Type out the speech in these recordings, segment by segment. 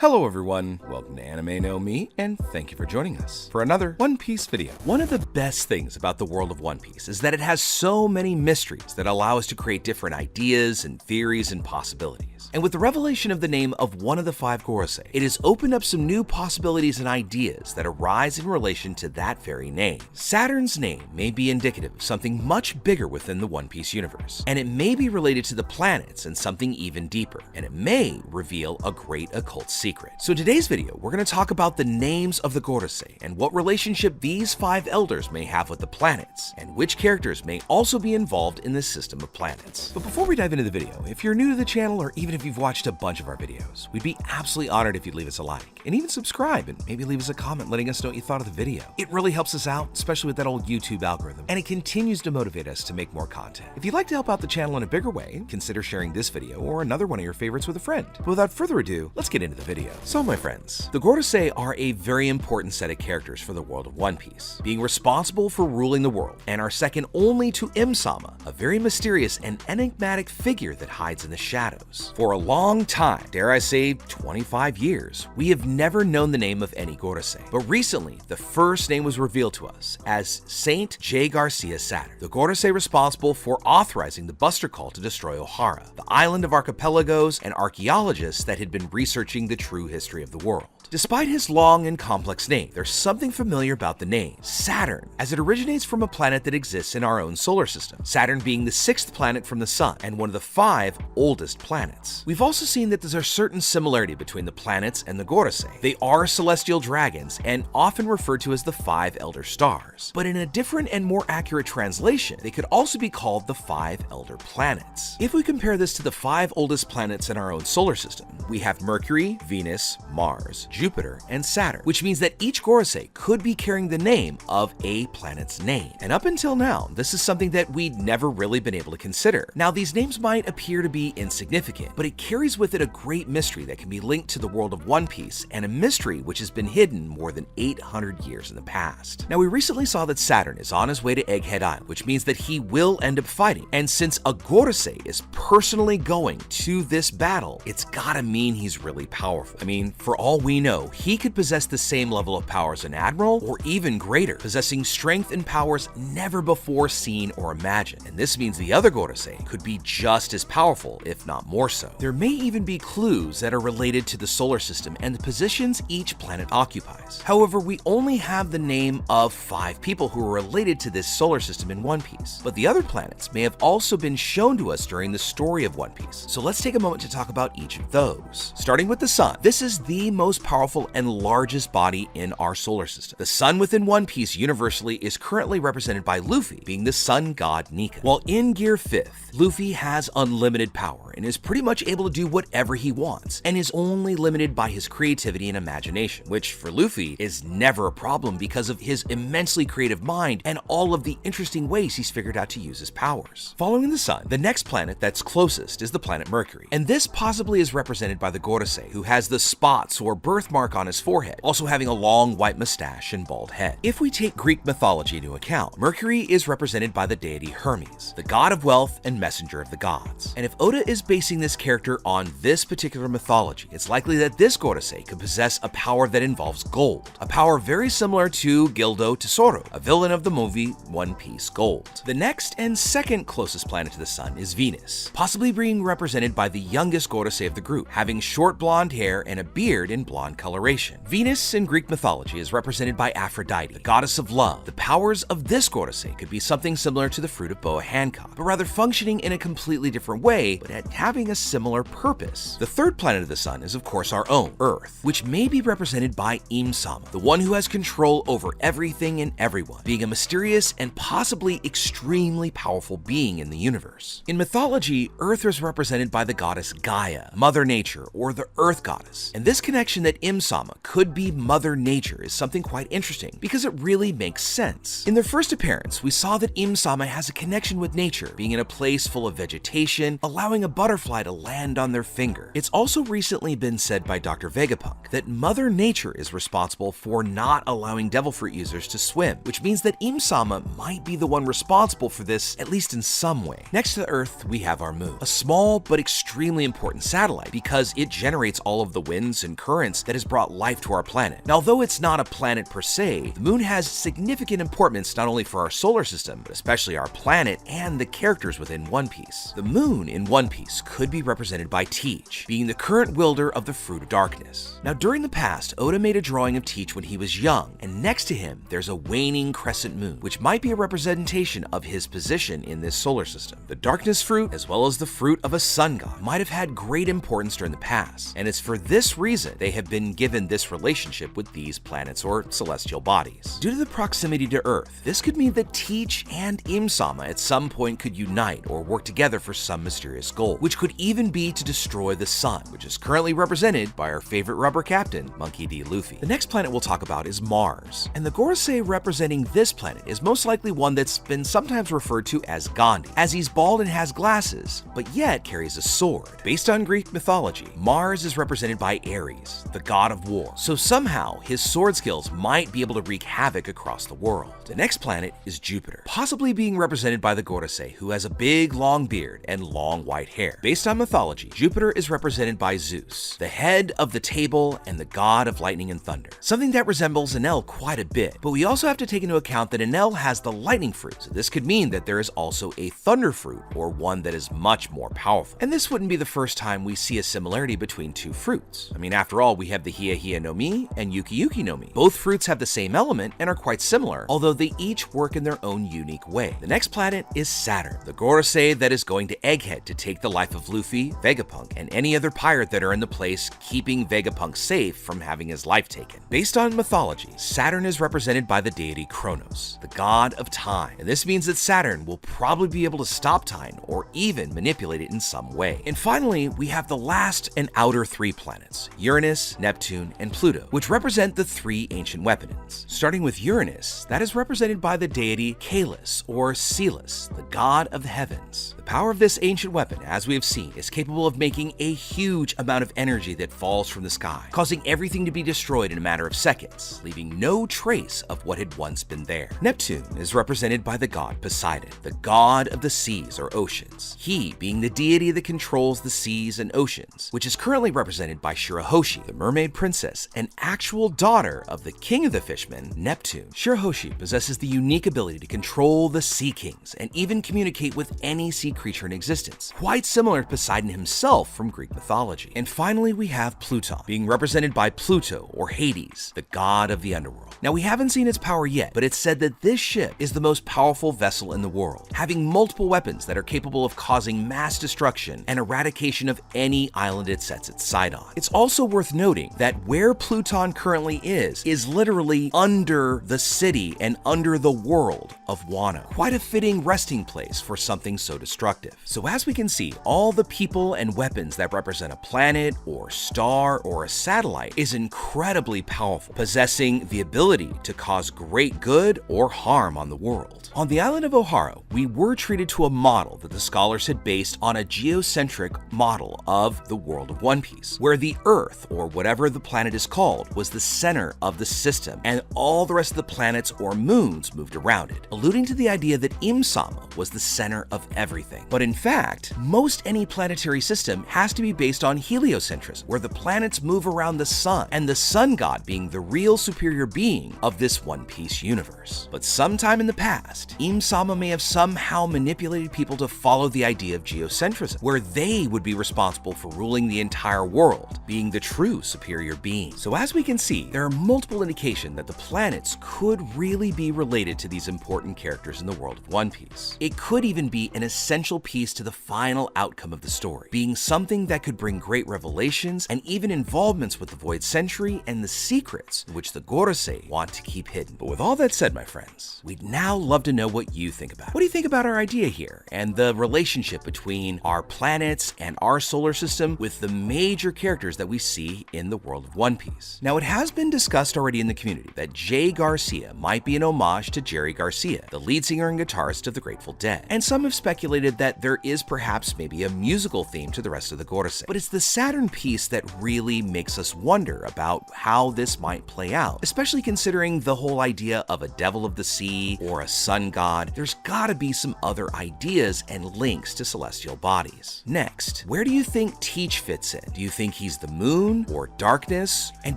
Hello everyone, welcome to Anime No Me, and thank you for joining us for another One Piece video. One of the best things about the world of One Piece is that it has so many mysteries that allow us to create different ideas and theories and possibilities. And with the revelation of the name of one of the five Gorosei, it has opened up some new possibilities and ideas that arise in relation to that very name. Saturn's name may be indicative of something much bigger within the One Piece universe, and it may be related to the planets and something even deeper, and it may reveal a great occult secret. So in today's video, we're going to talk about the names of the Gorosei and what relationship these five elders may have with the planets, and which characters may also be involved in this system of planets. But before we dive into the video, if you're new to the channel or even if you've watched a bunch of our videos, we'd be absolutely honored if you'd leave us a like and even subscribe and maybe leave us a comment letting us know what you thought of the video. It really helps us out, especially with that old YouTube algorithm, and it continues to motivate us to make more content. If you'd like to help out the channel in a bigger way, consider sharing this video or another one of your favorites with a friend. But without further ado, let's get into the video. So my friends, the Gorosei are a very important set of characters for the world of One Piece, being responsible for ruling the world, and are second only to Im-sama, a very mysterious and enigmatic figure that hides in the shadows. For a long time, dare I say 25 years, we have never known the name of any Gorosei, but recently the first name was revealed to us as Saint J. Garcia Saturn, the Gorosei responsible for authorizing the Buster Call to destroy Ohara, the island of archipelagos and archaeologists that had been researching the true history of the world. Despite his long and complex name, there's something familiar about the name, Saturn, as it originates from a planet that exists in our own solar system, Saturn being the sixth planet from the Sun and one of the five oldest planets. We've also seen that there's a certain similarity between the planets and the Gorosei. They are celestial dragons and often referred to as the five elder stars, but in a different and more accurate translation, they could also be called the five elder planets. If we compare this to the five oldest planets in our own solar system, we have Mercury, Venus, Mars, Jupiter, and Saturn, which means that each Gorosei could be carrying the name of a planet's name. And up until now, this is something that we'd never really been able to consider. Now, these names might appear to be insignificant, but it carries with it a great mystery that can be linked to the world of One Piece, and a mystery which has been hidden more than 800 years in the past. Now, we recently saw that Saturn is on his way to Egghead Island, which means that he will end up fighting. And since a Gorosei is personally going to this battle, it's gotta mean he's really powerful. I mean, for all we know, he could possess the same level of power as an admiral, or even greater, possessing strength and powers never before seen or imagined. And this means the other Gorosei could be just as powerful, if not more so. There may even be clues that are related to the solar system and the positions each planet occupies. However, we only have the name of five people who are related to this solar system in One Piece, but the other planets may have also been shown to us during the story of One Piece. So let's take a moment to talk about each of those. Starting with the Sun, this is the most powerful and largest body in our solar system. The Sun within One Piece universally is currently represented by Luffy, being the sun god Nika. While in Gear 5th, Luffy has unlimited power and is pretty much able to do whatever he wants, and is only limited by his creativity and imagination, which for Luffy is never a problem because of his immensely creative mind and all of the interesting ways he's figured out to use his powers. Following the Sun, the next planet that's closest is the planet Mercury, and this possibly is represented by the Gorosei, who has the spots or birthmark on his forehead, also having a long white mustache and bald head. If we take Greek mythology into account, Mercury is represented by the deity Hermes, the god of wealth and messenger of the gods. And if Oda is basing this character on this particular mythology, it's likely that this Gorosei could possess a power that involves gold, a power very similar to Gildo Tesoro, a villain of the movie One Piece Gold. The next and second closest planet to the Sun is Venus, possibly being represented by the youngest Gorosei of the group, having short blonde hair and a beard in blonde coloration. Venus in Greek mythology is represented by Aphrodite, the goddess of love. The powers of this Gorosei could be something similar to the fruit of Boa Hancock, but rather functioning in a completely different way, but having a similar purpose. The third planet of the Sun is of course our own, Earth, which may be represented by Im-sama, the one who has control over everything and everyone, being a mysterious and possibly extremely powerful being in the universe. In mythology, Earth is represented by the goddess Gaia, Mother Nature, or the Earth Goddess, and this connection that Im-sama could be Mother Nature is something quite interesting because it really makes sense. In their first appearance, we saw that Im-sama has a connection with nature, being in a place full of vegetation, allowing a butterfly to land on their finger. It's also recently been said by Dr. Vegapunk Vegapunk, that Mother Nature is responsible for not allowing devil fruit users to swim, which means that Im-sama might be the one responsible for this, at least in some way. Next to the Earth, we have our moon, a small but extremely important satellite because it generates all of the winds and currents that has brought life to our planet. Now, although it's not a planet per se, the moon has significant importance not only for our solar system, but especially our planet and the characters within One Piece. The moon in One Piece could be represented by Teach, being the current wielder of the Fruit of Darkness. Now, during the past, Oda made a drawing of Teach when he was young, and next to him, there's a waning crescent moon, which might be a representation of his position in this solar system. The Darkness Fruit, as well as the fruit of a sun god, might have had great importance during the past, and it's for this reason they have been given this relationship with these planets or celestial bodies. Due to the proximity to Earth, this could mean that Teach and Im-sama at some point could unite or work together for some mysterious goal, which could even be to destroy the sun, which is currently represented by our favorite rubber captain, Monkey D. Luffy. The next planet we'll talk about is Mars, and the Gorosei representing this planet is most likely one that's been sometimes referred to as Gandhi, as he's bald and has glasses, but yet carries a sword. Based on Greek mythology, Mars is represented by Ares, the god of war, so somehow his sword skills might be able to wreak havoc across the world. The next planet is Jupiter, possibly being represented by the Gorosei, who has a big long beard and long white hair. Based on mythology, Jupiter is represented by Zeus, the head of the table and the god of lightning and thunder, something that resembles Enel quite a bit. But we also have to take into account that Enel has the lightning fruit, so this could mean that there is also a thunder fruit, or one that is much more powerful. And this wouldn't be the first time we see a similarity between two fruits. I mean, after all, we have the Hiya Hiya no Mi and Yuki Yuki no Mi. Both fruits have the same element and are quite similar, although they each work in their own unique way. The next planet is Saturn, the Gorosei that is going to Egghead to take the life of Luffy, Vegapunk, and any other pirate that are in the place, keeping Vegapunk safe from having his life taken. Based on mythology, Saturn is represented by the deity Kronos, the god of time, and this means that Saturn will probably be able to stop time or even manipulate it in some way. And finally, we have the last and outer three planets, Uranus, Neptune, and Pluto, which represent the three ancient weapons. Starting with Uranus, that is represented by the deity Caelus or Celis, the god of the heavens. The power of this ancient weapon, as we have seen, is capable of making a huge amount of energy that falls from the sky, causing everything to be destroyed in a matter of seconds, leaving no trace of what had once been there. Neptune is represented by the god Poseidon, the god of the seas or oceans, he being the deity that controls the seas and oceans, which is currently represented by Shirahoshi, the mermaid princess, an actual daughter of the king of the fishmen, Neptune. Shirahoshi possesses the unique ability to control the sea kings and even communicate with any sea creature in existence, quite similar to Poseidon himself from Greek mythology. And finally, we have Pluton, being represented by Pluto or Hades, the god of the underworld. Now, we haven't seen its power yet, but it's said that this ship is the most powerful vessel in the world, having multiple weapons that are capable of causing mass destruction and eradication of any island it sets its sight on. It's also worth noting that where Pluton currently is literally under the city and under the world of Wano. Quite a fitting resting place for something so destructive. So as we can see, all the people and weapons that represent a planet or star or a satellite is incredibly powerful, possessing the ability to cause great good or harm on the world. On the island of Ohara, we were treated to a model that the scholars had based on a geocentric model of the world of One Piece, where the Earth, or whatever the planet is called, was the center of the system, and all the rest of the planets or moons moved around it, alluding to the idea that Im-sama was the center of everything. But in fact, most any planetary system has to be based on heliocentrism, where the planets move around the sun, and the sun god being the real superior being of this One Piece universe. But sometime in the past, Im-sama may have somehow manipulated people to follow the idea of geocentrism, where they would be responsible for ruling the entire world, being the true superior being. So as we can see, there are multiple indications that the planets could really be related to these important characters in the world of One Piece. It could even be an essential piece to the final outcome of the story, being something that could bring great revelations and even involvements with the Void Century and the secrets which the Gorosei want to keep hidden. But with all that said, my friends, we'd now love to know what you think about it. What do you think about our idea here and the relationship between our planets and our solar system with the major characters that we see in the world of One Piece? Now, it has been discussed already in the community that Jay Garcia might be an homage to Jerry Garcia, the lead singer and guitarist of the Grateful Dead, and some have speculated that there is perhaps maybe a musical theme to the rest of the Gorosei. But it's the Saturn piece that really makes makes us wonder about how this might play out, especially considering the whole idea of a devil of the sea or a sun god. There's gotta be some other ideas and links to celestial bodies. Next, where do you think Teach fits in? Do you think he's the moon or darkness? And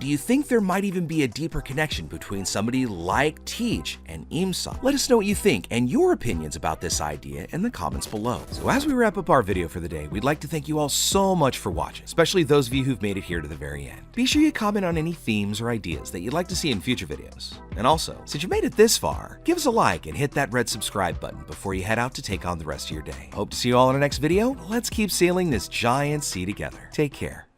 do you think there might even be a deeper connection between somebody like Teach and Imsa? Let us know what you think and your opinions about this idea in the comments below. So as we wrap up our video for the day, we'd like to thank you all so much for watching, especially those of you who've made it here to the very end. Be sure you comment on any themes or ideas that you'd like to see in future videos. And also, since you made it this far, give us a like and hit that red subscribe button before you head out to take on the rest of your day. Hope to see you all in our next video. Let's keep sailing this giant sea together. Take care.